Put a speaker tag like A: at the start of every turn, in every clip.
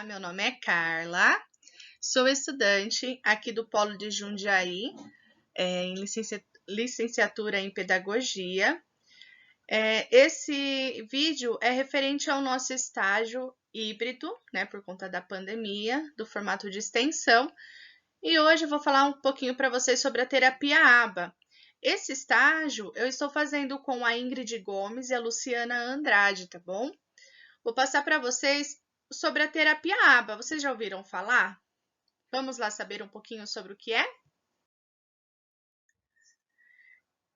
A: meu nome é Carla, sou estudante aqui do Polo de Jundiaí, em licenciatura em Pedagogia. Esse vídeo é referente ao nosso estágio híbrido, né, por conta da pandemia, do formato de extensão, e hoje eu vou falar um pouquinho para vocês sobre a terapia ABA. Esse estágio eu estou fazendo com a Ingrid Gomes e a Luciana Andrade, tá bom? Vou passar para vocês sobre a terapia ABA. Vocês já ouviram falar? Vamos lá saber um pouquinho sobre o que é?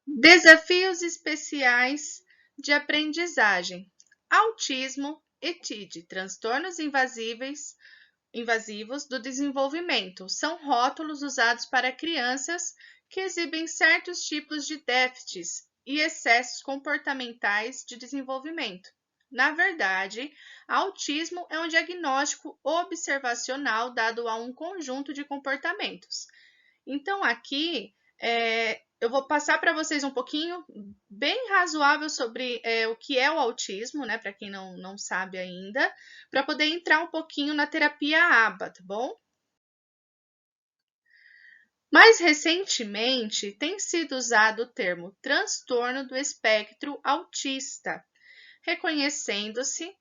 A: Desafios especiais de aprendizagem. Autismo e TID, transtornos invasivos do desenvolvimento, são rótulos usados para crianças que exibem certos tipos de déficits e excessos comportamentais de desenvolvimento. Na verdade, autismo é um diagnóstico observacional dado a um conjunto de comportamentos. Então, aqui eu vou passar para vocês um pouquinho bem razoável sobre o que é o autismo, né? Para quem não sabe ainda, para poder entrar um pouquinho na terapia ABA, tá bom? Mais recentemente, tem sido usado o termo transtorno do espectro autista, reconhecendo-se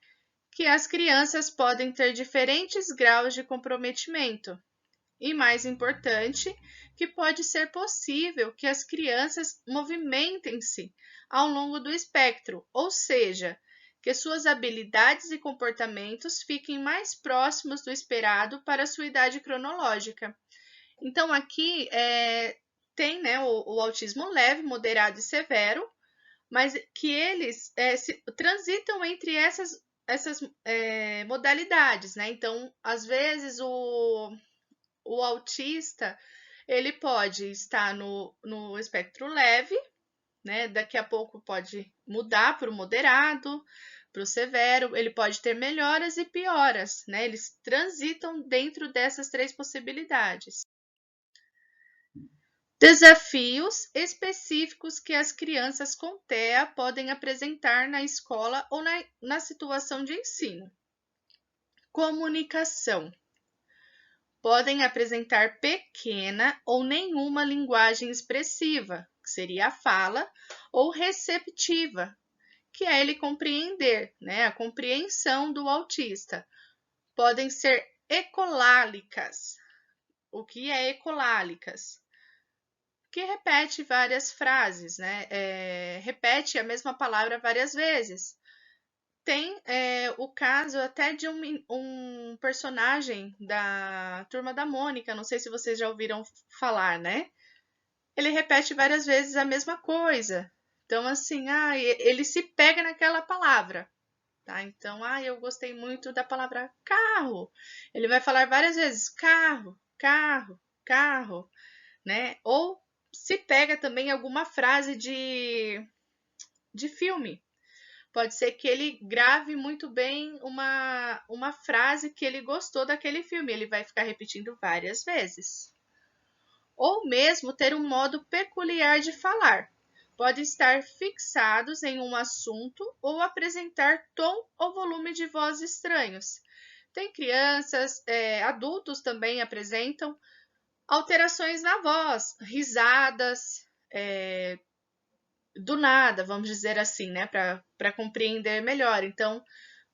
A: que as crianças podem ter diferentes graus de comprometimento. E mais importante, que pode ser possível que as crianças movimentem-se ao longo do espectro, ou seja, que suas habilidades e comportamentos fiquem mais próximos do esperado para a sua idade cronológica. Então, aqui tem, né, o autismo leve, moderado e severo, mas que eles transitam entre essas modalidades, né? Então, às vezes, o autista, ele pode estar no espectro leve, né? Daqui a pouco pode mudar para o moderado, para o severo, ele pode ter melhoras e pioras, né? Eles transitam dentro dessas três possibilidades. Desafios específicos que as crianças com TEA podem apresentar na escola ou na situação de ensino. Comunicação. Podem apresentar pequena ou nenhuma linguagem expressiva, que seria a fala, ou receptiva, que é ele compreender, né? A compreensão do autista. Podem ser ecolálicas. O que é ecolálicas? Que repete várias frases, né? Repete a mesma palavra várias vezes. Tem o caso até de um personagem da Turma da Mônica, não sei se vocês já ouviram falar, né? Ele repete várias vezes a mesma coisa. Então, assim, ele se pega naquela palavra, tá? Então, eu gostei muito da palavra carro. Ele vai falar várias vezes carro, carro, carro, né? Ou se pega também alguma frase de filme. Pode ser que ele grave muito bem uma frase que ele gostou daquele filme. Ele vai ficar repetindo várias vezes. Ou mesmo ter um modo peculiar de falar. Pode estar fixados em um assunto ou apresentar tom ou volume de voz estranhos. Tem crianças, adultos também apresentam alterações na voz, risadas, do nada, vamos dizer assim, né, para compreender melhor. Então,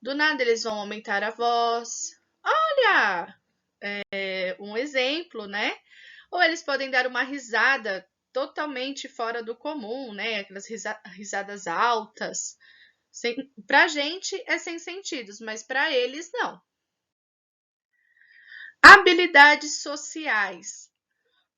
A: do nada eles vão aumentar a voz. Olha, um exemplo, né? Ou eles podem dar uma risada totalmente fora do comum, né? Aquelas risadas altas. Para a gente é sem sentidos, mas para eles não. Habilidades sociais.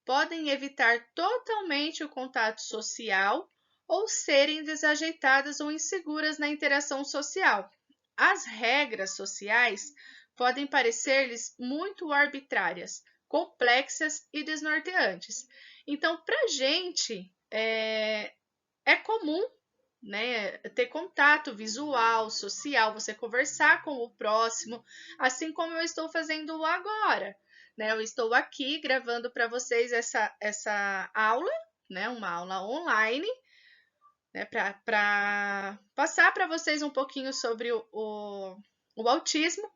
A: Podem evitar totalmente o contato social ou serem desajeitadas ou inseguras na interação social. As regras sociais podem parecer-lhes muito arbitrárias, complexas e desnorteantes. Então, para a gente, é comum, né, ter contato visual, social, você conversar com o próximo, assim como eu estou fazendo agora. Né? Eu estou aqui gravando para vocês essa aula, né, uma aula online, né, para passar para vocês um pouquinho sobre o autismo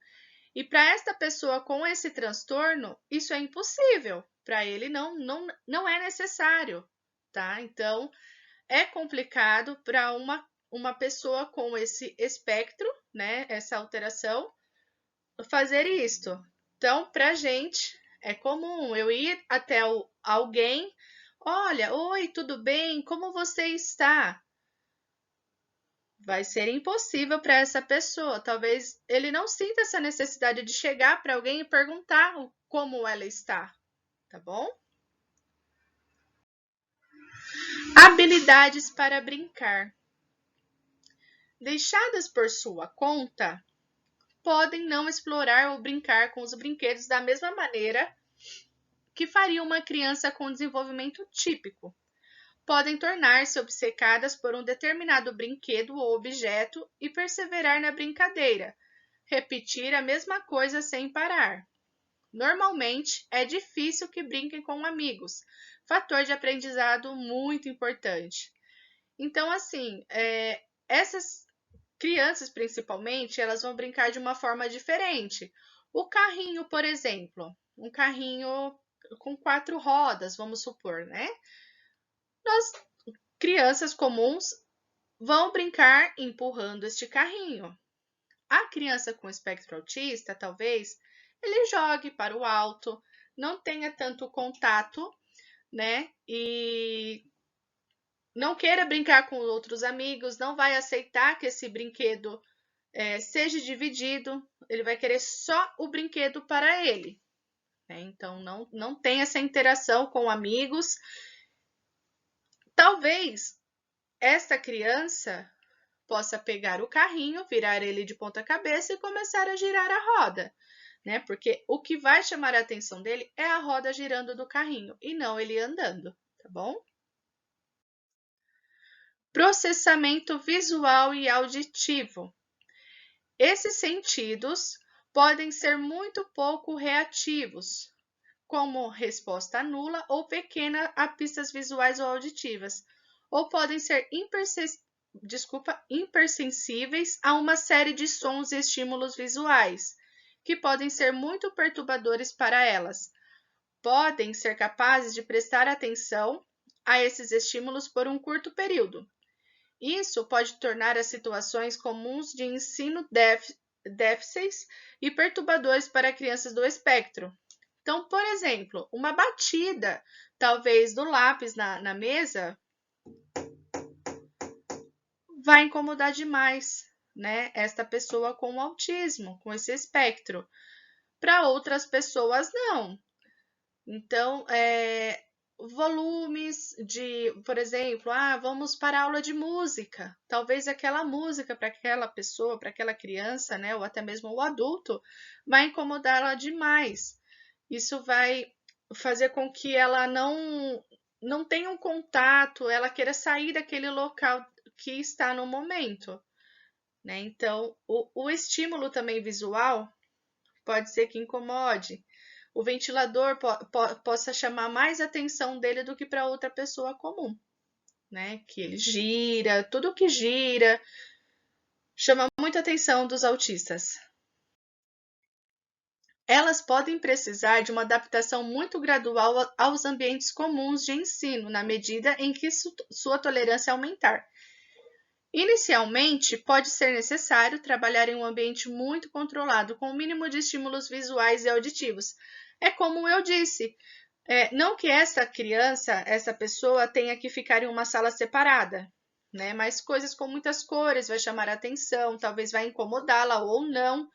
A: E para esta pessoa com esse transtorno, isso é impossível. Para ele não é necessário, tá? Então, é complicado para uma pessoa com esse espectro, né, essa alteração, fazer isto. Então, para a gente, é comum eu ir até alguém, olha, oi, tudo bem? Como você está? Vai ser impossível para essa pessoa. Talvez ele não sinta essa necessidade de chegar para alguém e perguntar como ela está, tá bom? Habilidades para brincar. Deixadas por sua conta, podem não explorar ou brincar com os brinquedos da mesma maneira que faria uma criança com desenvolvimento típico. Podem tornar-se obcecadas por um determinado brinquedo ou objeto e perseverar na brincadeira, repetir a mesma coisa sem parar. Normalmente, é difícil que brinquem com amigos, fator de aprendizado muito importante. Então, assim, essas crianças, principalmente, elas vão brincar de uma forma diferente. O carrinho, por exemplo, um carrinho com 4 rodas, vamos supor, né? Nós, crianças comuns, vão brincar empurrando este carrinho. A criança com espectro autista, talvez, ele jogue para o alto, não tenha tanto contato, né? E não queira brincar com outros amigos, não vai aceitar que esse brinquedo seja dividido, ele vai querer só o brinquedo para ele. Né? Então, não tem essa interação com amigos. Talvez esta criança possa pegar o carrinho, virar ele de ponta cabeça e começar a girar a roda, né? Porque o que vai chamar a atenção dele é a roda girando do carrinho e não ele andando, tá bom? Processamento visual e auditivo. Esses sentidos podem ser muito pouco reativos, como resposta nula ou pequena a pistas visuais ou auditivas, ou podem ser hipersensíveis a uma série de sons e estímulos visuais, que podem ser muito perturbadores para elas. Podem ser capazes de prestar atenção a esses estímulos por um curto período. Isso pode tornar as situações comuns de ensino difíceis e perturbadores para crianças do espectro. Então, por exemplo, uma batida, talvez do lápis na mesa, vai incomodar demais, né? Esta pessoa com autismo, com esse espectro. Para outras pessoas, não. Então, volumes de, por exemplo, vamos para a aula de música. Talvez aquela música para aquela pessoa, para aquela criança, né, ou até mesmo o adulto, vai incomodá-la demais. Isso vai fazer com que ela não tenha um contato, ela queira sair daquele local que está no momento, né? Então, o estímulo também visual pode ser que incomode. O ventilador possa chamar mais atenção dele do que para outra pessoa comum, né? Que ele gira, tudo que gira chama muita atenção dos autistas. Elas podem precisar de uma adaptação muito gradual aos ambientes comuns de ensino, na medida em que sua tolerância aumentar. Inicialmente, pode ser necessário trabalhar em um ambiente muito controlado, com o mínimo de estímulos visuais e auditivos. É como eu disse, não que essa criança, essa pessoa tenha que ficar em uma sala separada, né? Mas coisas com muitas cores vai chamar a atenção, talvez vai incomodá-la ou não,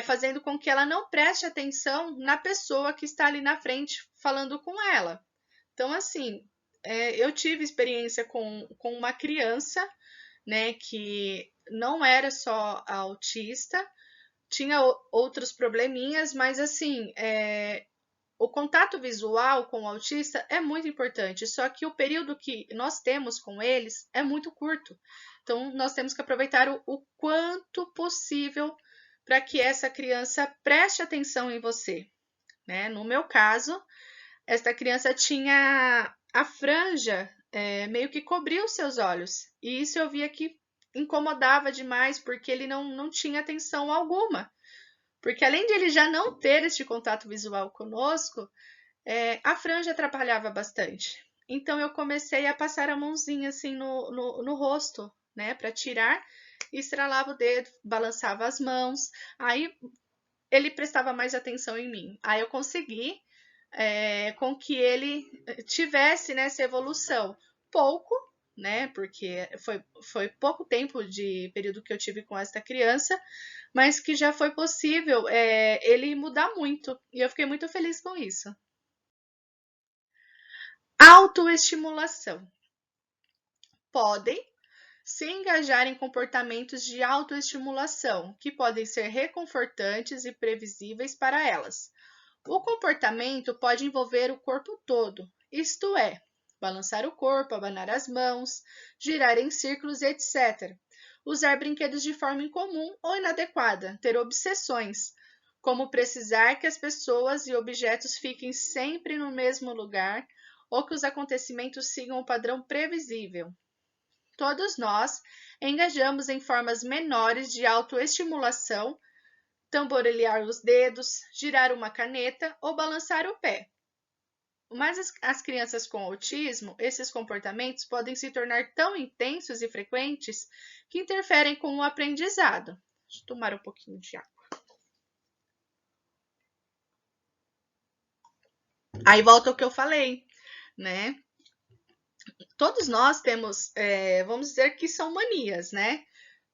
A: fazendo com que ela não preste atenção na pessoa que está ali na frente falando com ela. Então, assim, eu tive experiência com uma criança, né, que não era só autista, tinha outros probleminhas, mas assim, o contato visual com o autista é muito importante, só que o período que nós temos com eles é muito curto. Então, nós temos que aproveitar o quanto possível para que essa criança preste atenção em você, né? No meu caso, esta criança tinha a franja meio que cobria os seus olhos, e isso eu via que incomodava demais, porque ele não tinha atenção alguma Porque além de ele já não ter este contato visual conosco, a franja atrapalhava bastante. Então eu comecei a passar a mãozinha assim no rosto, né, para tirar, e estralava o dedo, balançava as mãos, aí ele prestava mais atenção em mim. Aí eu consegui com que ele tivesse nessa evolução. Pouco, né? Porque foi pouco tempo de período que eu tive com esta criança, mas que já foi possível ele mudar muito. E eu fiquei muito feliz com isso. Autoestimulação. Podem se engajar em comportamentos de autoestimulação, que podem ser reconfortantes e previsíveis para elas. O comportamento pode envolver o corpo todo, isto é, balançar o corpo, abanar as mãos, girar em círculos, etc. Usar brinquedos de forma incomum ou inadequada, ter obsessões, como precisar que as pessoas e objetos fiquem sempre no mesmo lugar ou que os acontecimentos sigam um padrão previsível. Todos nós engajamos em formas menores de autoestimulação, tamborilhar os dedos, girar uma caneta ou balançar o pé. Mas as crianças com autismo, esses comportamentos podem se tornar tão intensos e frequentes que interferem com o aprendizado. Deixa eu tomar um pouquinho de água. Aí volta o que eu falei, né? Todos nós temos, vamos dizer que são manias, né?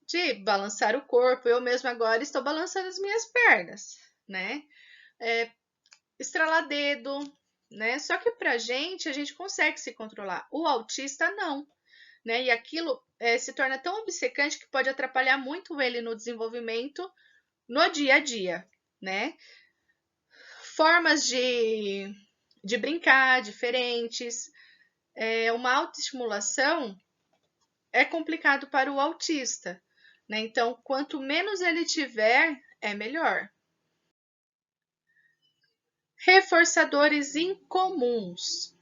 A: De balançar o corpo. Eu mesma agora estou balançando as minhas pernas, né? Estralar dedo, né? Só que pra gente, a gente consegue se controlar. O autista, não, né? E aquilo se torna tão obcecante que pode atrapalhar muito ele no desenvolvimento no dia a dia, né? Formas de brincar diferentes. Uma autoestimulação é complicado para o autista, né? Então, quanto menos ele tiver, é melhor. Reforçadores incomuns.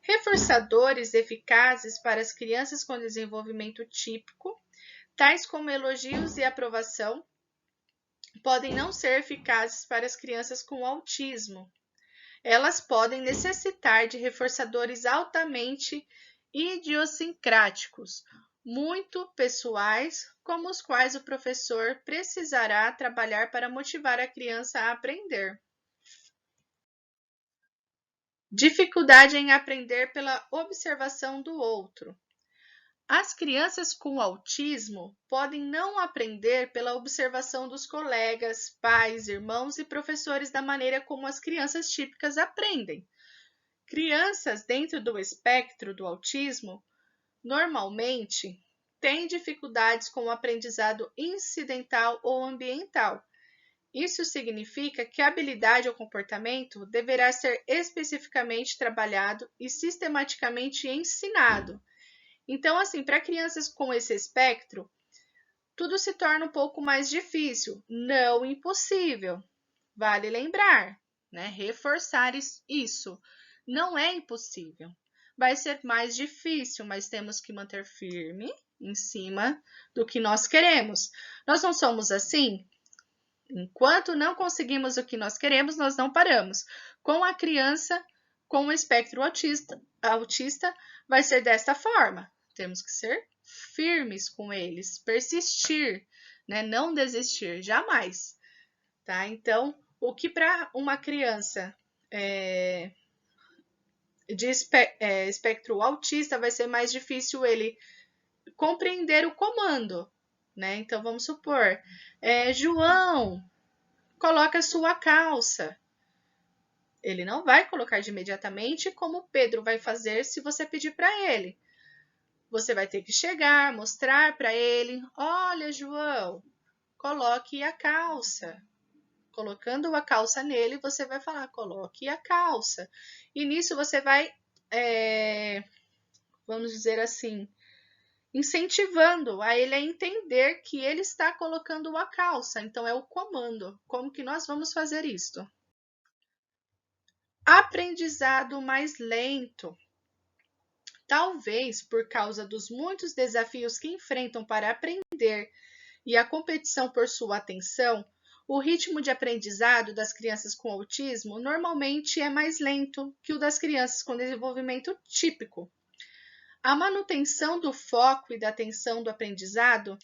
A: Reforçadores eficazes para as crianças com desenvolvimento típico, tais como elogios e aprovação, podem não ser eficazes para as crianças com autismo. Elas podem necessitar de reforçadores altamente idiosincráticos, muito pessoais, como os quais o professor precisará trabalhar para motivar a criança a aprender. Dificuldade em aprender pela observação do outro. As crianças com autismo podem não aprender pela observação dos colegas, pais, irmãos e professores da maneira como as crianças típicas aprendem. Crianças dentro do espectro do autismo normalmente têm dificuldades com o aprendizado incidental ou ambiental. Isso significa que a habilidade ou comportamento deverá ser especificamente trabalhado e sistematicamente ensinado. Então, assim, para crianças com esse espectro, tudo se torna um pouco mais difícil, não impossível. Vale lembrar, né? Reforçar isso. Não é impossível. Vai ser mais difícil, mas temos que manter firme em cima do que nós queremos. Nós não somos assim? Enquanto não conseguimos o que nós queremos, nós não paramos. Com a criança com o espectro autista vai ser desta forma. Temos que ser firmes com eles, persistir, né? Não desistir, jamais. Tá? Então, o que para uma criança de espectro autista vai ser mais difícil ele compreender o comando, né? Então, vamos supor, João, coloca sua calça. Ele não vai colocar de imediatamente como Pedro vai fazer se você pedir para ele. Você vai ter que chegar, mostrar para ele, olha, João, coloque a calça. Colocando a calça nele, você vai falar, coloque a calça. E nisso você vai, vamos dizer assim, incentivando a ele a entender que ele está colocando a calça. Então, é o comando. Como que nós vamos fazer isto? Aprendizado mais lento. Talvez por causa dos muitos desafios que enfrentam para aprender e a competição por sua atenção, o ritmo de aprendizado das crianças com autismo normalmente é mais lento que o das crianças com desenvolvimento típico. A manutenção do foco e da atenção do aprendizado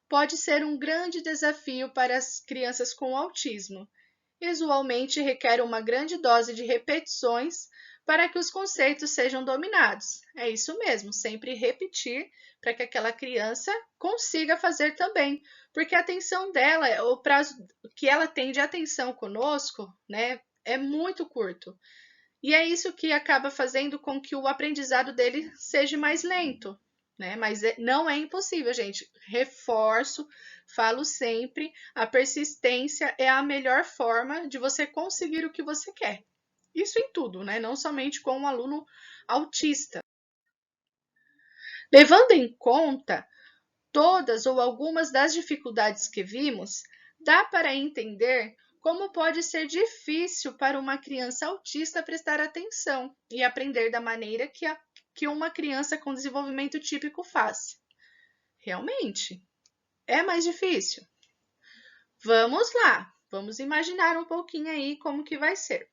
A: pode ser um grande desafio para as crianças com autismo. Usualmente requer uma grande dose de repetições para que os conceitos sejam dominados. É isso mesmo, sempre repetir para que aquela criança consiga fazer também, porque a atenção dela, o prazo que ela tem de atenção conosco, né, é muito curto. E é isso que acaba fazendo com que o aprendizado dele seja mais lento, né? Mas não é impossível, gente. Reforço, falo sempre, a persistência é a melhor forma de você conseguir o que você quer. Isso em tudo, né? Não somente com um aluno autista. Levando em conta todas ou algumas das dificuldades que vimos, dá para entender como pode ser difícil para uma criança autista prestar atenção e aprender da maneira que uma criança com desenvolvimento típico faz. Realmente, é mais difícil. Vamos lá, vamos imaginar um pouquinho aí como que vai ser.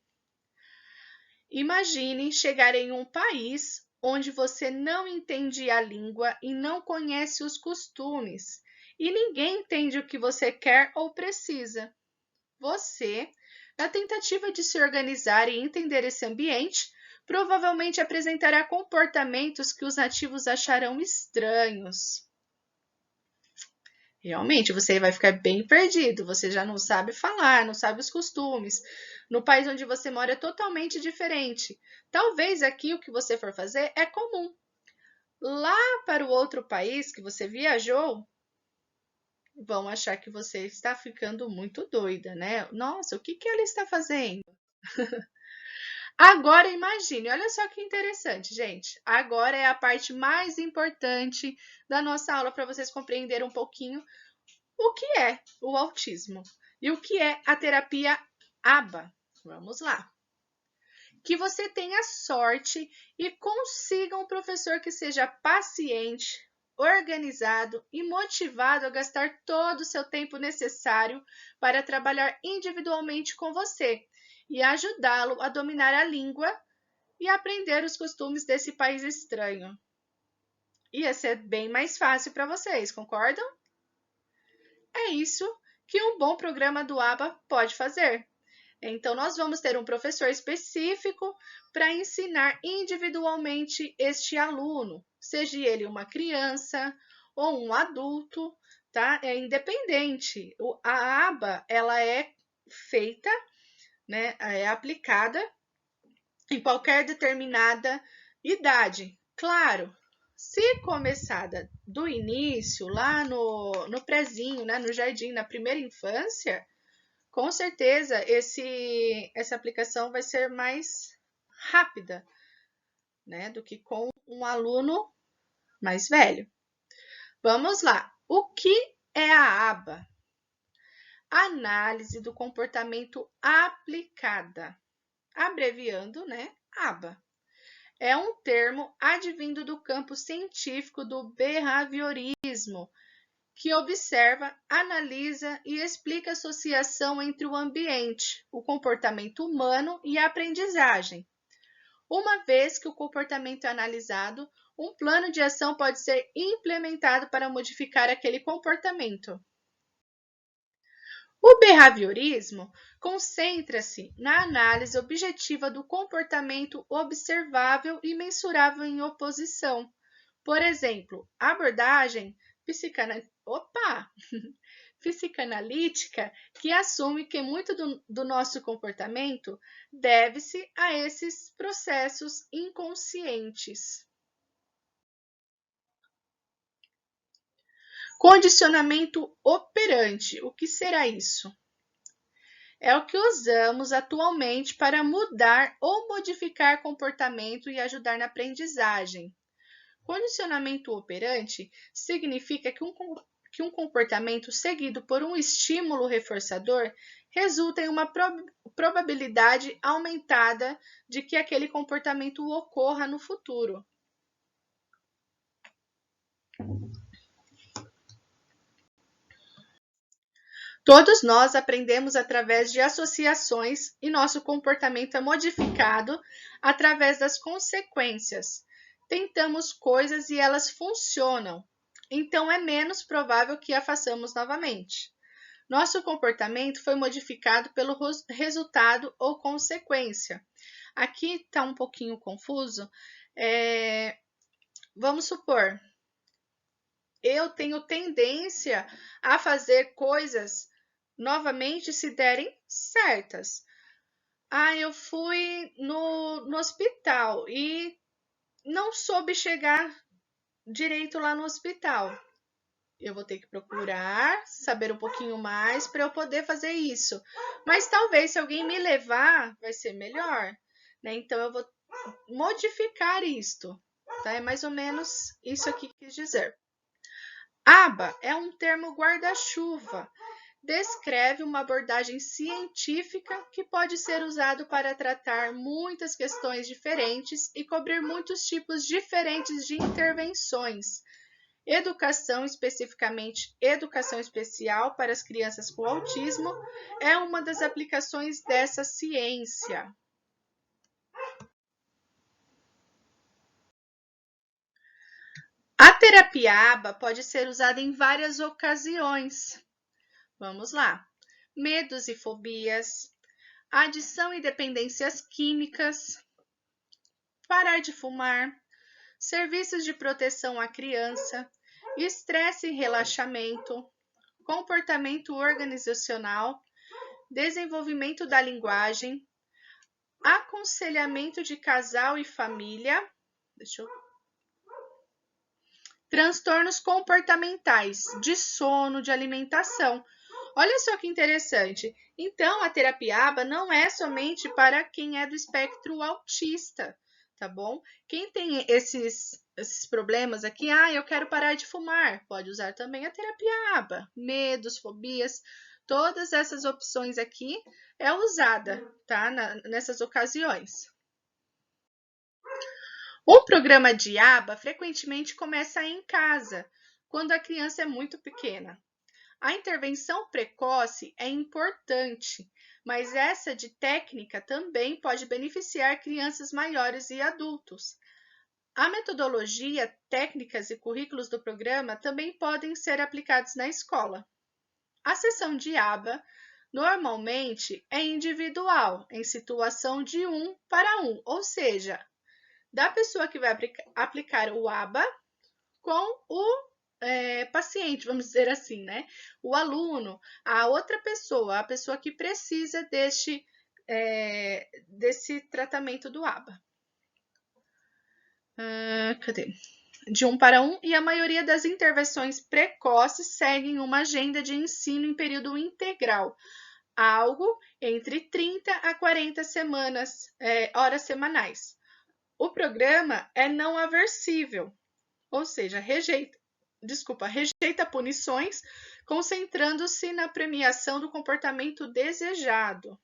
A: Imagine chegar em um país onde você não entende a língua e não conhece os costumes, e ninguém entende o que você quer ou precisa. Você, na tentativa de se organizar e entender esse ambiente, provavelmente apresentará comportamentos que os nativos acharão estranhos. Realmente, você vai ficar bem perdido, você já não sabe falar, não sabe os costumes. No país onde você mora é totalmente diferente. Talvez aqui o que você for fazer é comum. Lá para o outro país que você viajou, vão achar que você está ficando muito doida, né? Nossa, o que ela está fazendo? Agora imagine, olha só que interessante, gente. Agora é a parte mais importante da nossa aula para vocês compreenderem um pouquinho o que é o autismo e o que é a terapia ABA. Vamos lá. Que você tenha sorte e consiga um professor que seja paciente, organizado e motivado a gastar todo o seu tempo necessário para trabalhar individualmente com você e ajudá-lo a dominar a língua e aprender os costumes desse país estranho. Ia ser bem mais fácil para vocês, concordam? É isso que um bom programa do ABA pode fazer. Então, nós vamos ter um professor específico para ensinar individualmente este aluno, seja ele uma criança ou um adulto, tá? É independente. A aba, ela é feita, né? É aplicada em qualquer determinada idade. Claro, se começada do início, lá no prezinho, né? No jardim, na primeira infância, com certeza, essa aplicação vai ser mais rápida, né, do que com um aluno mais velho. Vamos lá. O que é a aba? Análise do comportamento aplicada. Abreviando, né, aba. É um termo advindo do campo científico do behaviorismo, que observa, analisa e explica a associação entre o ambiente, o comportamento humano e a aprendizagem. Uma vez que o comportamento é analisado, um plano de ação pode ser implementado para modificar aquele comportamento. O behaviorismo concentra-se na análise objetiva do comportamento observável e mensurável em oposição. Por exemplo, a abordagem psicanalítica, que assume que muito do nosso comportamento deve-se a esses processos inconscientes. Condicionamento operante. O que será isso? É o que usamos atualmente para mudar ou modificar comportamento e ajudar na aprendizagem. Condicionamento operante significa que um comportamento seguido por um estímulo reforçador resulta em uma probabilidade aumentada de que aquele comportamento ocorra no futuro. Todos nós aprendemos através de associações e nosso comportamento é modificado através das consequências. Tentamos coisas e elas funcionam, então é menos provável que a façamos novamente. Nosso comportamento foi modificado pelo resultado ou consequência. Aqui está um pouquinho confuso. Vamos supor, eu tenho tendência a fazer coisas novamente se derem certas. Eu fui no hospital e não soube chegar direito lá no hospital. Eu vou ter que procurar saber um pouquinho mais para eu poder fazer isso. Mas talvez se alguém me levar, vai ser melhor, né? Então eu vou modificar isto, tá? É mais ou menos isso aqui que quis dizer. Aba é um termo guarda-chuva. Descreve uma abordagem científica que pode ser usado para tratar muitas questões diferentes e cobrir muitos tipos diferentes de intervenções. Educação, especificamente educação especial para as crianças com autismo, é uma das aplicações dessa ciência. A terapia ABA pode ser usada em várias ocasiões. Vamos lá. Medos e fobias, adição e dependências químicas, parar de fumar, serviços de proteção à criança, estresse e relaxamento, comportamento organizacional, desenvolvimento da linguagem, aconselhamento de casal e família, transtornos comportamentais, de sono, de alimentação. Olha só que interessante. Então, a terapia ABA não é somente para quem é do espectro autista, tá bom? Quem tem esses problemas aqui, eu quero parar de fumar, pode usar também a terapia ABA. Medos, fobias, todas essas opções aqui é usada, tá? Nessas ocasiões. O programa de ABA frequentemente começa em casa, quando a criança é muito pequena. A intervenção precoce é importante, mas essa de técnica também pode beneficiar crianças maiores e adultos. A metodologia, técnicas e currículos do programa também podem ser aplicados na escola. A sessão de ABA normalmente é individual, em situação de 1 para 1, ou seja, da pessoa que vai aplicar o ABA com o paciente, vamos dizer assim, né? O aluno, a outra pessoa, a pessoa que precisa desse tratamento do ABA. Cadê? De 1 para 1, e a maioria das intervenções precoces seguem uma agenda de ensino em período integral, algo entre 30 a 40 horas semanais. O programa é não aversivo, ou seja, rejeita punições, concentrando-se na premiação do comportamento desejado.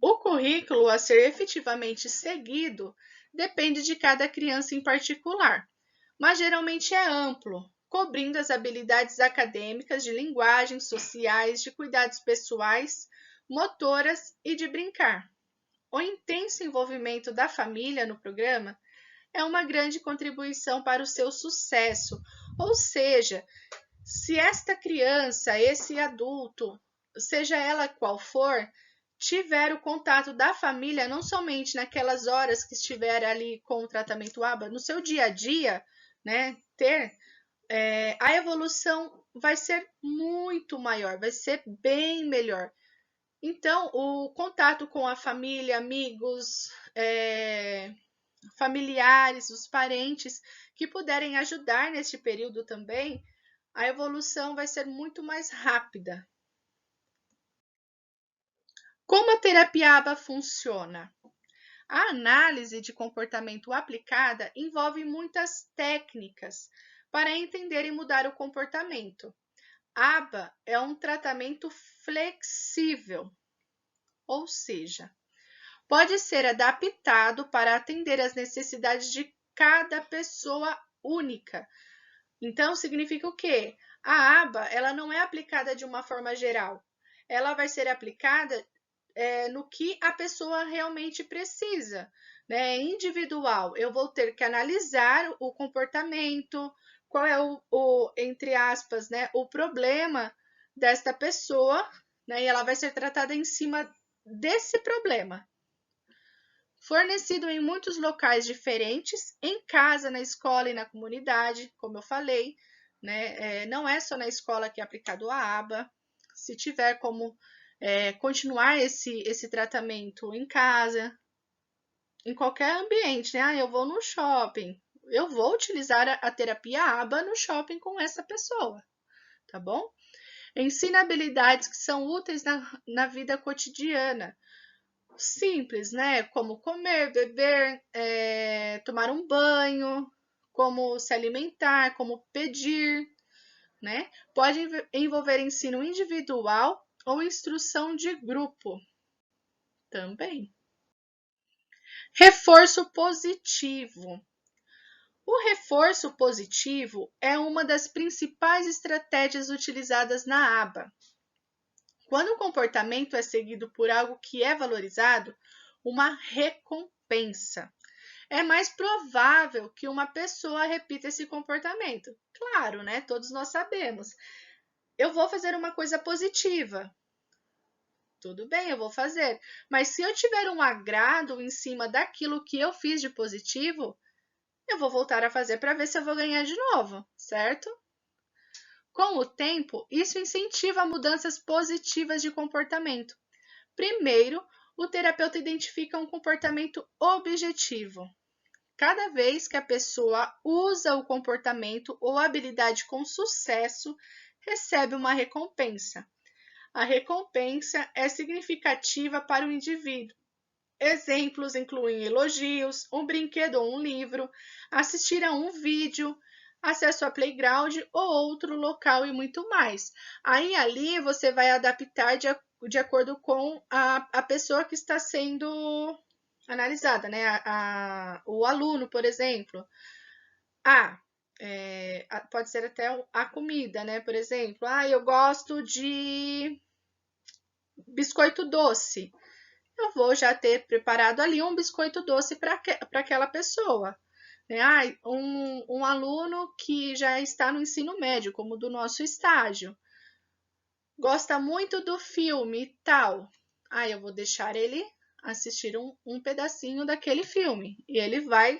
A: O currículo a ser efetivamente seguido depende de cada criança em particular, mas geralmente é amplo, cobrindo as habilidades acadêmicas, de linguagem, sociais, de cuidados pessoais, motoras e de brincar. O intenso envolvimento da família no programa é uma grande contribuição para o seu sucesso, ou seja, se esta criança, esse adulto, seja ela qual for, tiver o contato da família, não somente naquelas horas que estiver ali com o tratamento ABA, no seu dia a dia, né, a evolução vai ser muito maior, vai ser bem melhor. Então, o contato com a família, amigos, familiares, os parentes que puderem ajudar neste período também, a evolução vai ser muito mais rápida. Como a terapia ABA funciona? A análise de comportamento aplicada envolve muitas técnicas para entender e mudar o comportamento. ABA é um tratamento flexível, ou seja, pode ser adaptado para atender às necessidades de cada pessoa única. Então, significa o quê? A aba, ela não é aplicada de uma forma geral. Ela vai ser aplicada no que a pessoa realmente precisa, né? É individual. Eu vou ter que analisar o comportamento, qual é entre aspas, né, o problema desta pessoa, né? E ela vai ser tratada em cima desse problema. Fornecido em muitos locais diferentes, em casa, na escola e na comunidade, como eu falei, né? Não é só na escola que é aplicado a aba. Se tiver como continuar esse tratamento em casa, em qualquer ambiente, né? Eu vou no shopping, eu vou utilizar a terapia aba no shopping com essa pessoa, tá bom? Ensina habilidades que são úteis na vida cotidiana. Simples, né? Como comer, beber, tomar um banho, como se alimentar, como pedir, né? Pode envolver ensino individual ou instrução de grupo também. Reforço positivo. O reforço positivo é uma das principais estratégias utilizadas na aba. Quando o comportamento é seguido por algo que é valorizado, uma recompensa, é mais provável que uma pessoa repita esse comportamento. Claro, né? Todos nós sabemos. Eu vou fazer uma coisa positiva. Tudo bem, eu vou fazer. Mas se eu tiver um agrado em cima daquilo que eu fiz de positivo, eu vou voltar a fazer para ver se eu vou ganhar de novo, certo? Com o tempo, isso incentiva mudanças positivas de comportamento. Primeiro, o terapeuta identifica um comportamento objetivo. Cada vez que a pessoa usa o comportamento ou habilidade com sucesso, recebe uma recompensa. A recompensa é significativa para o indivíduo. Exemplos incluem elogios, um brinquedo ou um livro, assistir a um vídeo, acesso a playground ou outro local e muito mais. Aí ali você vai adaptar de acordo com a pessoa que está sendo analisada, né? O aluno, por exemplo. Pode ser até a comida, né? Por exemplo, eu gosto de biscoito doce. Eu vou já ter preparado ali um biscoito doce para aquela pessoa. Né? Um aluno que já está no ensino médio, como do nosso estágio, gosta muito do filme tal. Eu vou deixar ele assistir um pedacinho daquele filme. E ele vai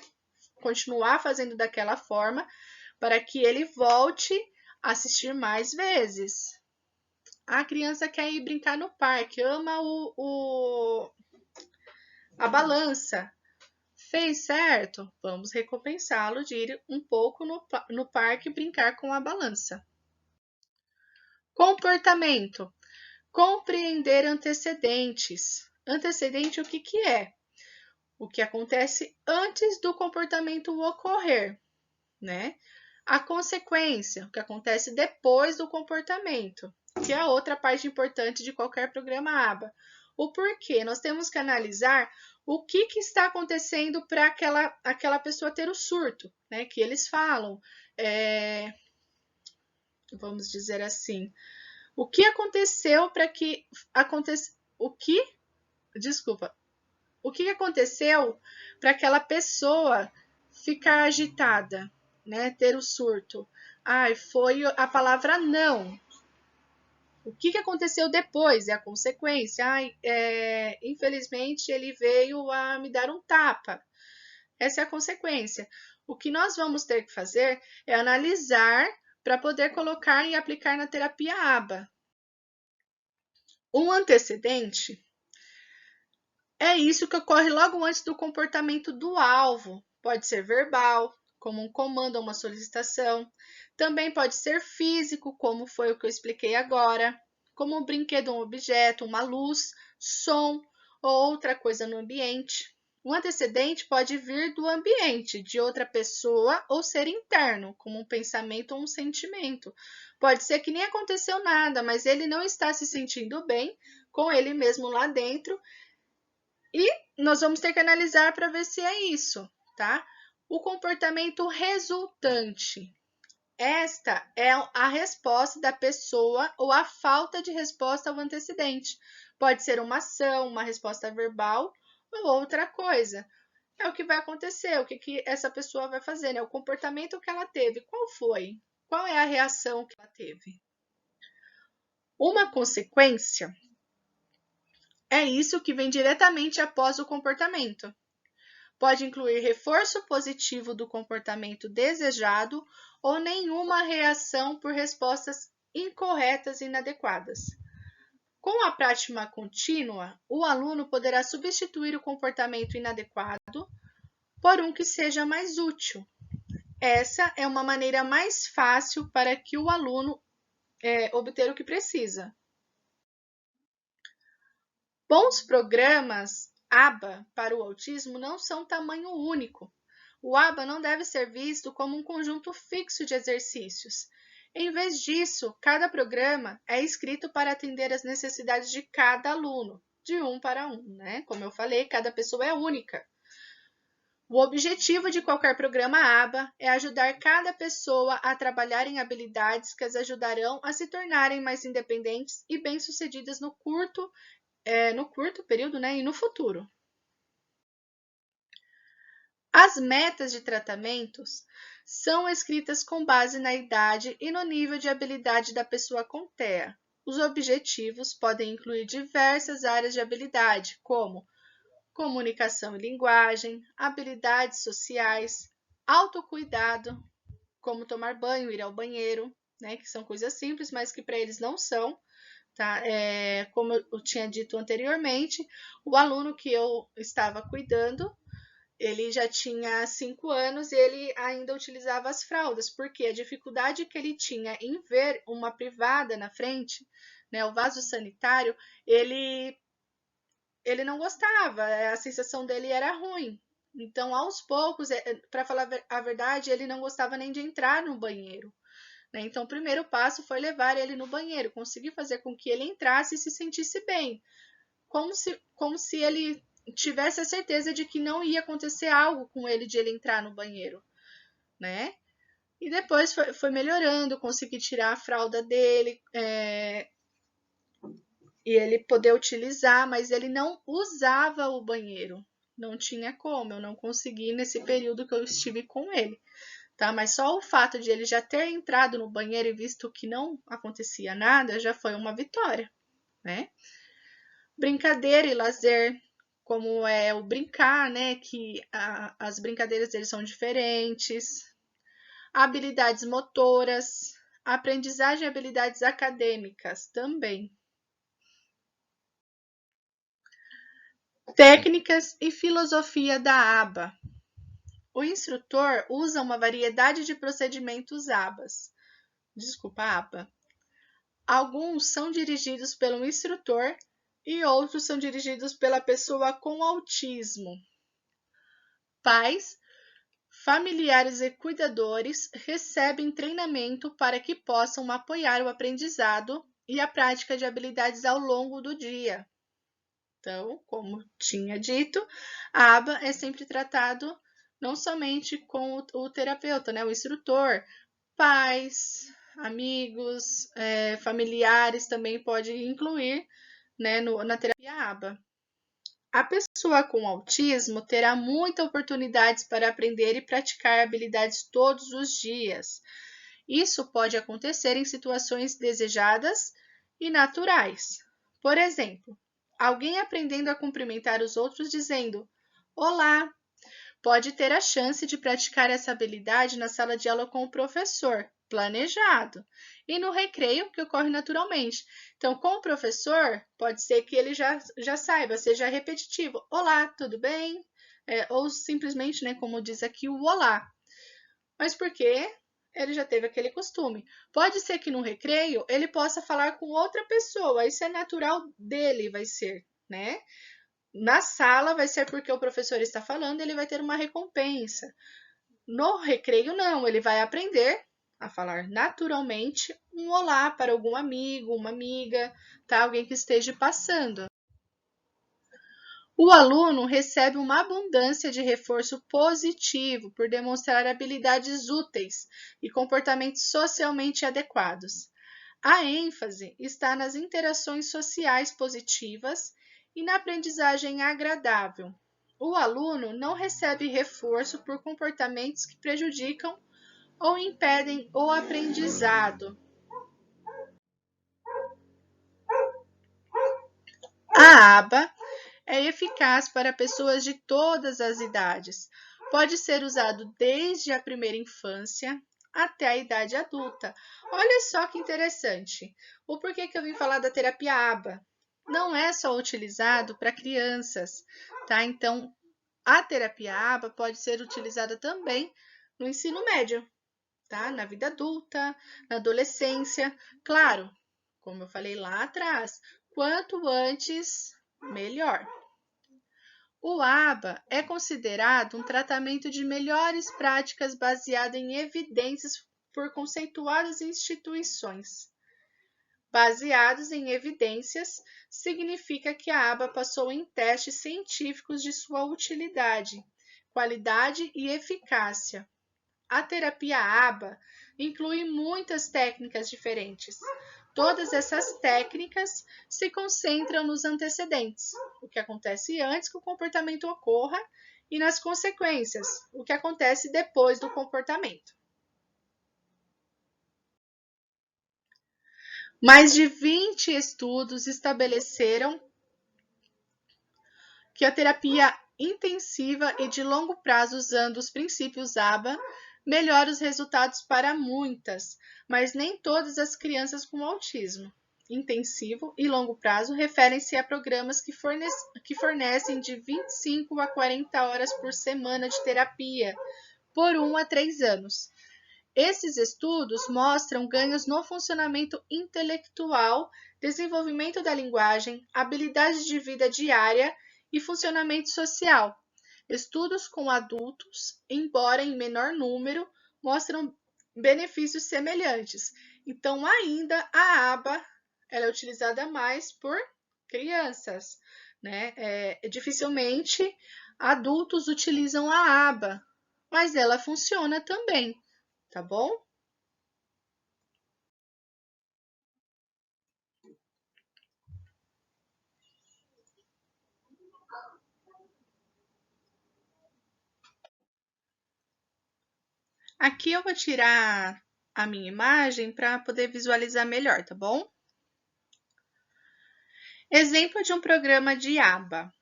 A: continuar fazendo daquela forma para que ele volte a assistir mais vezes. A criança quer ir brincar no parque, ama a balança. Fez certo? Vamos recompensá-lo de ir um pouco no parque brincar com a balança. Comportamento. Compreender antecedentes. Antecedente, o que é? O que acontece antes do comportamento ocorrer, né? A consequência, o que acontece depois do comportamento, que é a outra parte importante de qualquer programa aba. O porquê, nós temos que analisar o que está acontecendo para aquela pessoa ter o surto, né? Que eles falam, vamos dizer assim, o que aconteceu para que acontecesse, o que aconteceu para aquela pessoa ficar agitada, né? Ter o surto. Foi a palavra não. O que aconteceu depois? É a consequência. Infelizmente, ele veio a me dar um tapa. Essa é a consequência. O que nós vamos ter que fazer é analisar para poder colocar e aplicar na terapia aba. Um antecedente é isso que ocorre logo antes do comportamento do alvo. Pode ser verbal, como um comando ou uma solicitação. Também pode ser físico, como foi o que eu expliquei agora, como um brinquedo, um objeto, uma luz, som ou outra coisa no ambiente. O antecedente pode vir do ambiente, de outra pessoa ou ser interno, como um pensamento ou um sentimento. Pode ser que nem aconteceu nada, mas ele não está se sentindo bem com ele mesmo lá dentro. E nós vamos ter que analisar para ver se é isso, tá? O comportamento resultante esta é a resposta da pessoa ou a falta de resposta ao antecedente. Pode ser uma ação, uma resposta verbal ou outra coisa. É o que vai acontecer, o que essa pessoa vai fazer, né? O comportamento que ela teve, qual foi? Qual é a reação que ela teve? Uma consequência é isso que vem diretamente após o comportamento. Pode incluir reforço positivo do comportamento desejado ou nenhuma reação por respostas incorretas e inadequadas. Com a prática contínua, o aluno poderá substituir o comportamento inadequado por um que seja mais útil. Essa é uma maneira mais fácil para que o aluno obter o que precisa. Bons programas ABA para o autismo não são tamanho único. O ABA não deve ser visto como um conjunto fixo de exercícios. Em vez disso, cada programa é escrito para atender às necessidades de cada aluno, de um para um, né? Como eu falei, cada pessoa é única. O objetivo de qualquer programa ABA é ajudar cada pessoa a trabalhar em habilidades que as ajudarão a se tornarem mais independentes e bem-sucedidas no curto período, né, e no futuro. As metas de tratamentos são escritas com base na idade e no nível de habilidade da pessoa com TEA. Os objetivos podem incluir diversas áreas de habilidade, como comunicação e linguagem, habilidades sociais, autocuidado, como tomar banho, ir ao banheiro, né, que são coisas simples, mas que para eles não são. Tá? Como eu tinha dito anteriormente, o aluno que eu estava cuidando, ele já tinha 5 anos e ele ainda utilizava as fraldas, porque a dificuldade que ele tinha em ver uma privada na frente, né, o vaso sanitário, ele não gostava, a sensação dele era ruim. Então, aos poucos, para falar a verdade, ele não gostava nem de entrar no banheiro. Né? Então, o primeiro passo foi levar ele no banheiro, conseguir fazer com que ele entrasse e se sentisse bem, como se ele tivesse a certeza de que não ia acontecer algo com ele de ele entrar no banheiro, né? E depois foi melhorando, consegui tirar a fralda dele e ele poder utilizar, mas ele não usava o banheiro, não tinha como, eu não consegui nesse período que eu estive com ele. Tá? Mas só o fato de ele já ter entrado no banheiro e visto que não acontecia nada já foi uma vitória, né? Brincadeira e lazer, como é o brincar, né? Que as brincadeiras deles são diferentes. Habilidades motoras, aprendizagem e habilidades acadêmicas também. Técnicas e filosofia da ABA. O instrutor usa uma variedade de procedimentos ABA. Alguns são dirigidos pelo instrutor e outros são dirigidos pela pessoa com autismo. Pais, familiares e cuidadores recebem treinamento para que possam apoiar o aprendizado e a prática de habilidades ao longo do dia. Então, como tinha dito, a ABA é sempre tratado não somente com o terapeuta, né, o instrutor, pais, amigos, familiares também pode incluir, né, na terapia ABA. A pessoa com autismo terá muitas oportunidades para aprender e praticar habilidades todos os dias. Isso pode acontecer em situações desejadas e naturais. Por exemplo, alguém aprendendo a cumprimentar os outros dizendo "Olá", pode ter a chance de praticar essa habilidade na sala de aula com o professor, planejado, e no recreio, que ocorre naturalmente. Então, com o professor, pode ser que ele já saiba, seja repetitivo. Olá, tudo bem? Ou simplesmente, né, como diz aqui, o olá. Mas por quê? Ele já teve aquele costume. Pode ser que no recreio ele possa falar com outra pessoa, isso é natural dele, vai ser, né? Na sala vai ser porque o professor está falando, ele vai ter uma recompensa. No recreio, não, ele vai aprender a falar naturalmente um olá para algum amigo, uma amiga, tá? Alguém que esteja passando. O aluno recebe uma abundância de reforço positivo por demonstrar habilidades úteis e comportamentos socialmente adequados. A ênfase está nas interações sociais positivas e na aprendizagem agradável. O aluno não recebe reforço por comportamentos que prejudicam ou impedem o aprendizado. A aba é eficaz para pessoas de todas as idades. Pode ser usado desde a primeira infância até a idade adulta. Olha só que interessante. O porquê que eu vim falar da terapia aba? Não é só utilizado para crianças, tá? Então, a terapia aba pode ser utilizada também no ensino médio, tá? Na vida adulta, na adolescência. Claro, como eu falei lá atrás, quanto antes, melhor. O ABA é considerado um tratamento de melhores práticas baseado em evidências por conceituadas instituições. Baseados em evidências significa que a aba passou em testes científicos de sua utilidade, qualidade e eficácia. A terapia aba inclui muitas técnicas diferentes. Todas essas técnicas se concentram nos antecedentes, o que acontece antes que o comportamento ocorra, e nas consequências, o que acontece depois do comportamento. Mais de 20 estudos estabeleceram que a terapia intensiva e de longo prazo usando os princípios ABA melhora os resultados para muitas, mas nem todas as crianças com autismo. Intensivo e longo prazo referem-se a programas que fornecem de 25 a 40 horas por semana de terapia, por 1 a 3 anos. Esses estudos mostram ganhos no funcionamento intelectual, desenvolvimento da linguagem, habilidades de vida diária e funcionamento social. Estudos com adultos, embora em menor número, mostram benefícios semelhantes. Então, ainda a aba ela é utilizada mais por crianças, né? Dificilmente adultos utilizam a aba, mas ela funciona também, tá bom? Aqui eu vou tirar a minha imagem para poder visualizar melhor, tá bom? Exemplo de um programa de aba.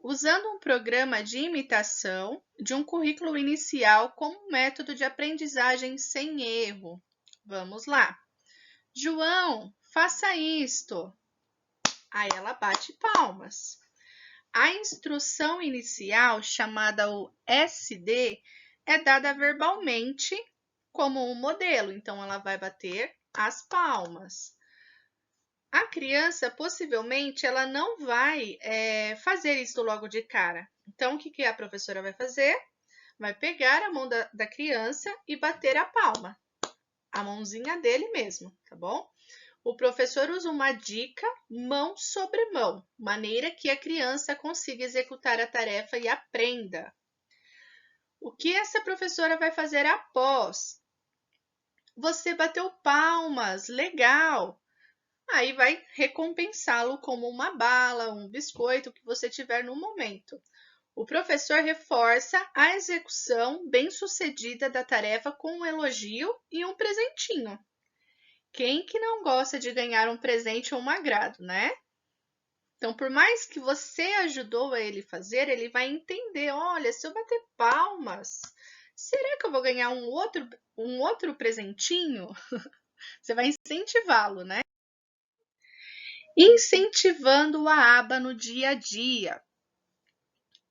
A: Usando um programa de imitação de um currículo inicial como método de aprendizagem sem erro. Vamos lá. João, faça isto. Aí ela bate palmas. A instrução inicial, chamada o SD, é dada verbalmente como um modelo, então ela vai bater as palmas. A criança, possivelmente, ela não vai fazer isso logo de cara. Então, o que a professora vai fazer? Vai pegar a mão da criança e bater a palma. A mãozinha dele mesmo, tá bom? O professor usa uma dica mão sobre mão, maneira que a criança consiga executar a tarefa e aprenda. O que essa professora vai fazer após? Você bateu palmas, legal! Aí vai recompensá-lo como uma bala, um biscoito, o que você tiver no momento. O professor reforça a execução bem-sucedida da tarefa com um elogio e um presentinho. Quem que não gosta de ganhar um presente ou um agrado, né? Então, por mais que você ajudou a ele fazer, ele vai entender, olha, se eu bater palmas, será que eu vou ganhar um outro presentinho? Você vai incentivá-lo, né? Incentivando a aba no dia a dia.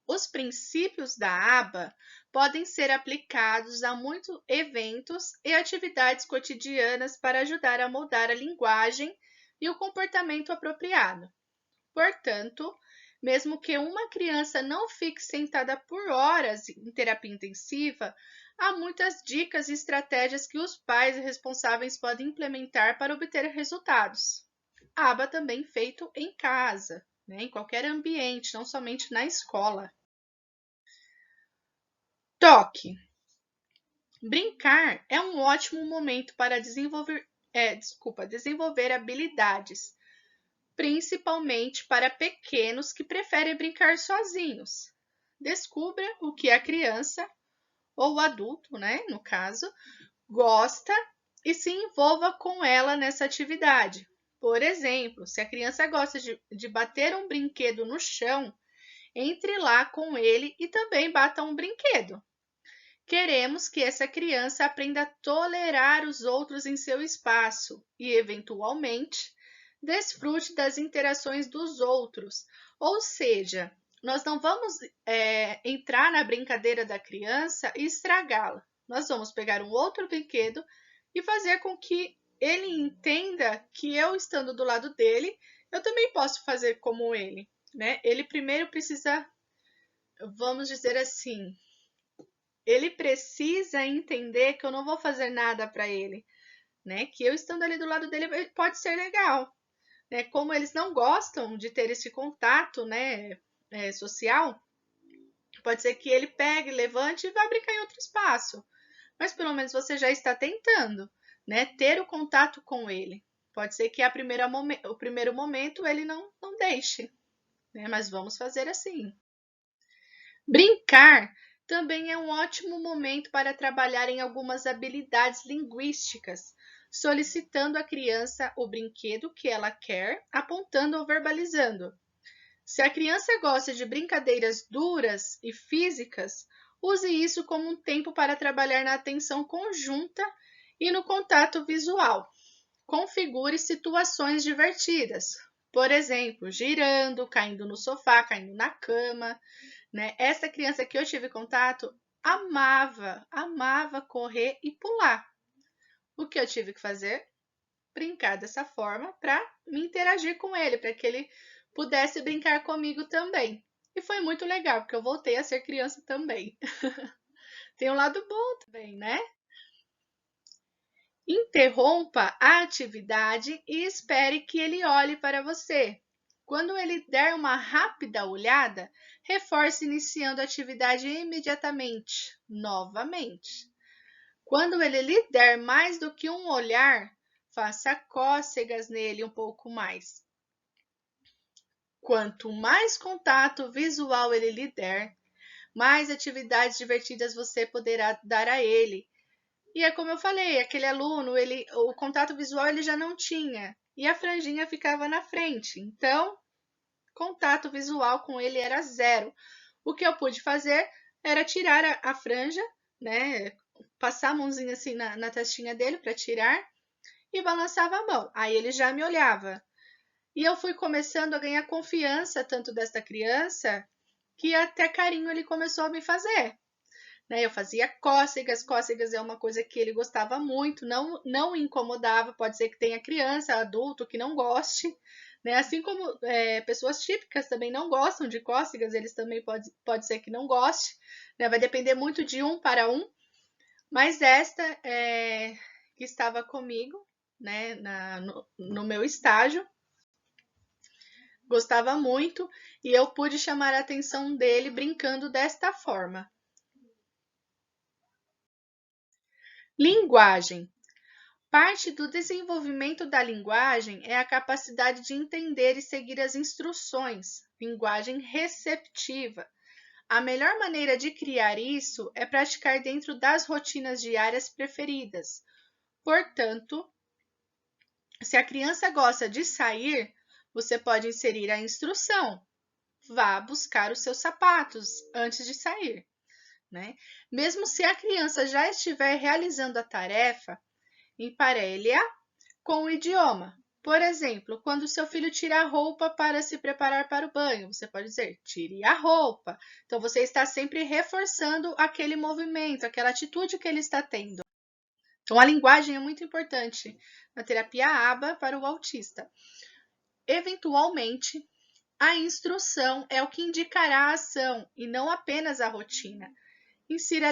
A: Os princípios da aba podem ser aplicados a muitos eventos e atividades cotidianas para ajudar a moldar a linguagem e o comportamento apropriado. Portanto, mesmo que uma criança não fique sentada por horas em terapia intensiva, há muitas dicas e estratégias que os pais e responsáveis podem implementar para obter resultados. Aba também feito em casa, né? Em qualquer ambiente, não somente na escola. Toque. Brincar é um ótimo momento para desenvolver habilidades, principalmente para pequenos que preferem brincar sozinhos. Descubra o que a criança ou o adulto, né, no caso, gosta e se envolva com ela nessa atividade. Por exemplo, se a criança gosta de bater um brinquedo no chão, entre lá com ele e também bata um brinquedo. Queremos que essa criança aprenda a tolerar os outros em seu espaço e, eventualmente, desfrute das interações dos outros. Ou seja, nós não vamos entrar na brincadeira da criança e estragá-la. Nós vamos pegar um outro brinquedo e fazer com que ele entenda que eu, estando do lado dele, eu também posso fazer como ele, né? Ele primeiro precisa, vamos dizer assim, ele precisa entender que eu não vou fazer nada para ele, né? Que eu estando ali do lado dele pode ser legal, né? Como eles não gostam de ter esse contato, né, social, pode ser que ele pegue, levante e vá brincar em outro espaço. Mas pelo menos você já está tentando, né, ter o contato com ele. Pode ser que o primeiro momento ele não deixe, né? Mas vamos fazer assim. Brincar também é um ótimo momento para trabalhar em algumas habilidades linguísticas, solicitando à criança o brinquedo que ela quer, apontando ou verbalizando. Se a criança gosta de brincadeiras duras e físicas, use isso como um tempo para trabalhar na atenção conjunta e no contato visual. Configure situações divertidas, por exemplo, girando, caindo no sofá, caindo na cama, né? Essa criança que eu tive contato amava correr e pular. O que eu tive que fazer? Brincar dessa forma para me interagir com ele, para que ele pudesse brincar comigo também. E foi muito legal, porque eu voltei a ser criança também. Tem um lado bom também, né? Interrompa a atividade e espere que ele olhe para você. Quando ele der uma rápida olhada, reforce iniciando a atividade imediatamente, novamente. Quando ele lhe der mais do que um olhar, faça cócegas nele um pouco mais. Quanto mais contato visual ele lhe der, mais atividades divertidas você poderá dar a ele. E é como eu falei, aquele aluno, o contato visual ele já não tinha, e a franjinha ficava na frente. Então, contato visual com ele era zero. O que eu pude fazer era tirar a franja, né? Passar a mãozinha assim na testinha dele para tirar e balançava a mão. Aí ele já me olhava. E eu fui começando a ganhar confiança tanto desta criança que até carinho ele começou a me fazer. Né? Eu fazia cócegas, cócegas é uma coisa que ele gostava muito, não incomodava, pode ser que tenha criança, adulto que não goste, né? Assim como pessoas típicas também não gostam de cócegas, eles também pode ser que não goste, né? Vai depender muito de um para um, mas esta que estava comigo, né, no meu estágio, gostava muito e eu pude chamar a atenção dele brincando desta forma. Linguagem. Parte do desenvolvimento da linguagem é a capacidade de entender e seguir as instruções, linguagem receptiva. A melhor maneira de criar isso é praticar dentro das rotinas diárias preferidas. Portanto, se a criança gosta de sair, você pode inserir a instrução. Vá buscar os seus sapatos antes de sair, né? Mesmo se a criança já estiver realizando a tarefa, emparelhe-a com o idioma. Por exemplo, quando seu filho tira a roupa para se preparar para o banho, você pode dizer, tire a roupa. Então, você está sempre reforçando aquele movimento, aquela atitude que ele está tendo. Então, a linguagem é muito importante na terapia ABA para o autista. Eventualmente, a instrução é o que indicará a ação e não apenas a rotina. Insira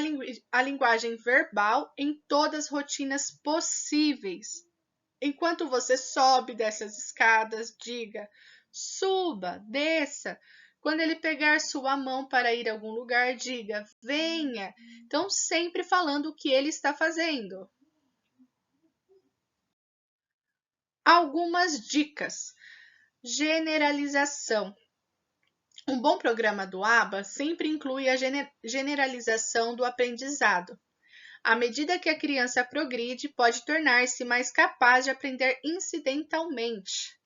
A: a linguagem verbal em todas as rotinas possíveis. Enquanto você sobe dessas escadas, diga: suba, desça. Quando ele pegar sua mão para ir a algum lugar, diga, venha. Então, sempre falando o que ele está fazendo. Algumas dicas. Generalização. Um bom programa do ABA sempre inclui a generalização do aprendizado. À medida que a criança progride, pode tornar-se mais capaz de aprender incidentalmente,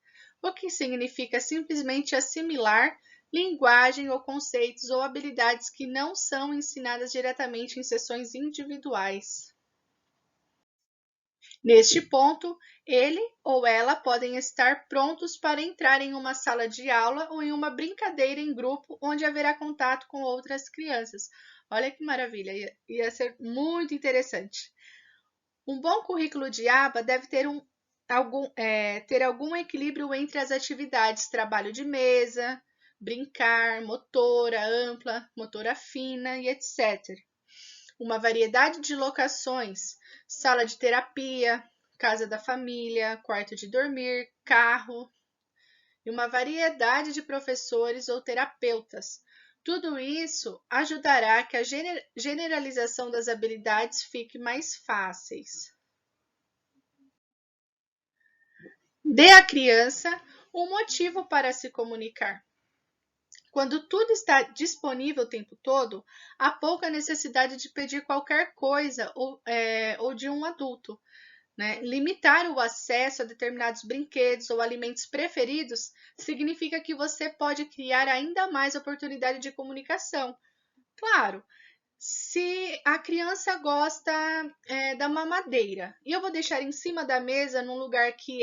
A: o que significa simplesmente assimilar linguagem ou conceitos ou habilidades que não são ensinadas diretamente em sessões individuais. Neste ponto, ele ou ela podem estar prontos para entrar em uma sala de aula ou em uma brincadeira em grupo onde haverá contato com outras crianças. Olha que maravilha, ia ser muito interessante. Um bom currículo de aba deve ter algum equilíbrio entre as atividades trabalho de mesa, brincar, motora ampla, motora fina e etc. Uma variedade de locações, sala de terapia, casa da família, quarto de dormir, carro, e uma variedade de professores ou terapeutas. Tudo isso ajudará que a generalização das habilidades fique mais fáceis. Dê à criança um motivo para se comunicar. Quando tudo está disponível o tempo todo, há pouca necessidade de pedir qualquer coisa ou de um adulto. Né? Limitar o acesso a determinados brinquedos ou alimentos preferidos significa que você pode criar ainda mais oportunidade de comunicação. Claro, se a criança gosta da mamadeira e eu vou deixar em cima da mesa num lugar que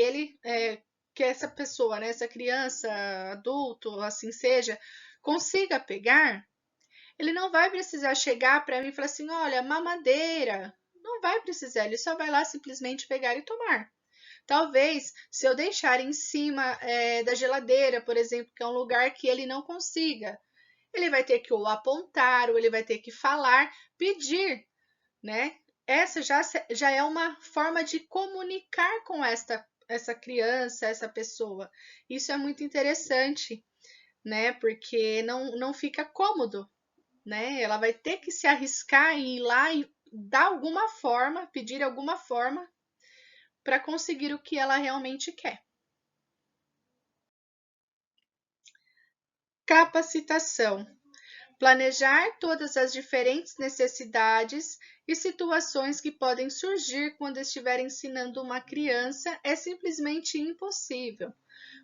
A: essa pessoa, né, essa criança, adulto, assim seja, consiga pegar, ele não vai precisar chegar para mim e falar assim, olha, mamadeira. Não vai precisar, ele só vai lá simplesmente pegar e tomar. Talvez, se eu deixar em cima da geladeira, por exemplo, que é um lugar que ele não consiga, ele vai ter que ou apontar, ou ele vai ter que falar, pedir, né? Essa já é uma forma de comunicar com essa criança, essa pessoa. Isso é muito interessante, né? Porque não fica cômodo, né? Ela vai ter que se arriscar em ir lá e dar alguma forma, pedir alguma forma para conseguir o que ela realmente quer. Capacitação. Planejar todas as diferentes necessidades e situações que podem surgir quando estiver ensinando uma criança é simplesmente impossível.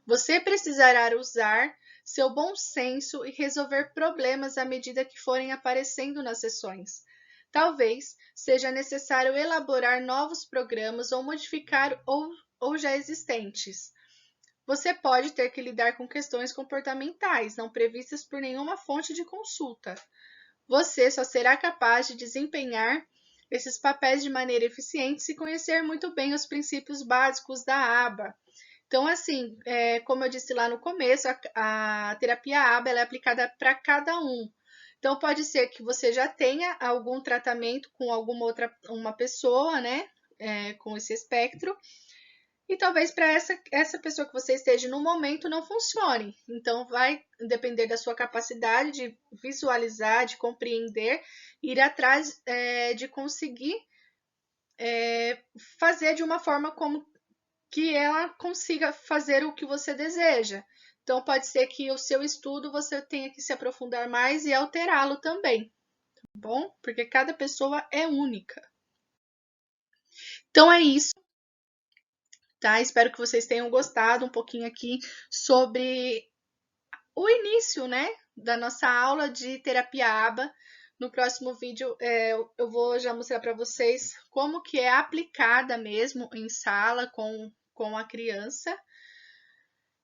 A: Você precisará usar seu bom senso e resolver problemas à medida que forem aparecendo nas sessões. Talvez seja necessário elaborar novos programas ou modificar ou já existentes. Você pode ter que lidar com questões comportamentais não previstas por nenhuma fonte de consulta. Você só será capaz de desempenhar esses papéis de maneira eficiente se conhecer muito bem os princípios básicos da aba. Então, assim, como eu disse lá no começo, a terapia aba ela é aplicada para cada um. Então, pode ser que você já tenha algum tratamento com uma pessoa, né, com esse espectro, e talvez para essa pessoa que você esteja no momento não funcione. Então, vai depender da sua capacidade de visualizar, de compreender, ir atrás de conseguir fazer de uma forma como que ela consiga fazer o que você deseja. Então, pode ser que o seu estudo você tenha que se aprofundar mais e alterá-lo também, tá bom? Porque cada pessoa é única. Então, é isso. Tá? Espero que vocês tenham gostado um pouquinho aqui sobre o início, né, da nossa aula de terapia aba. No próximo vídeo eu vou já mostrar para vocês como que é aplicada mesmo em sala com a criança.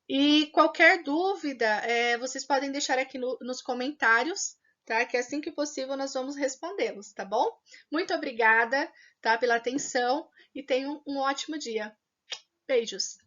A: E qualquer dúvida, vocês podem deixar aqui nos comentários, tá? Que assim que possível nós vamos respondê-los, tá bom? Muito obrigada, tá, pela atenção e tenham um ótimo dia. Beijos!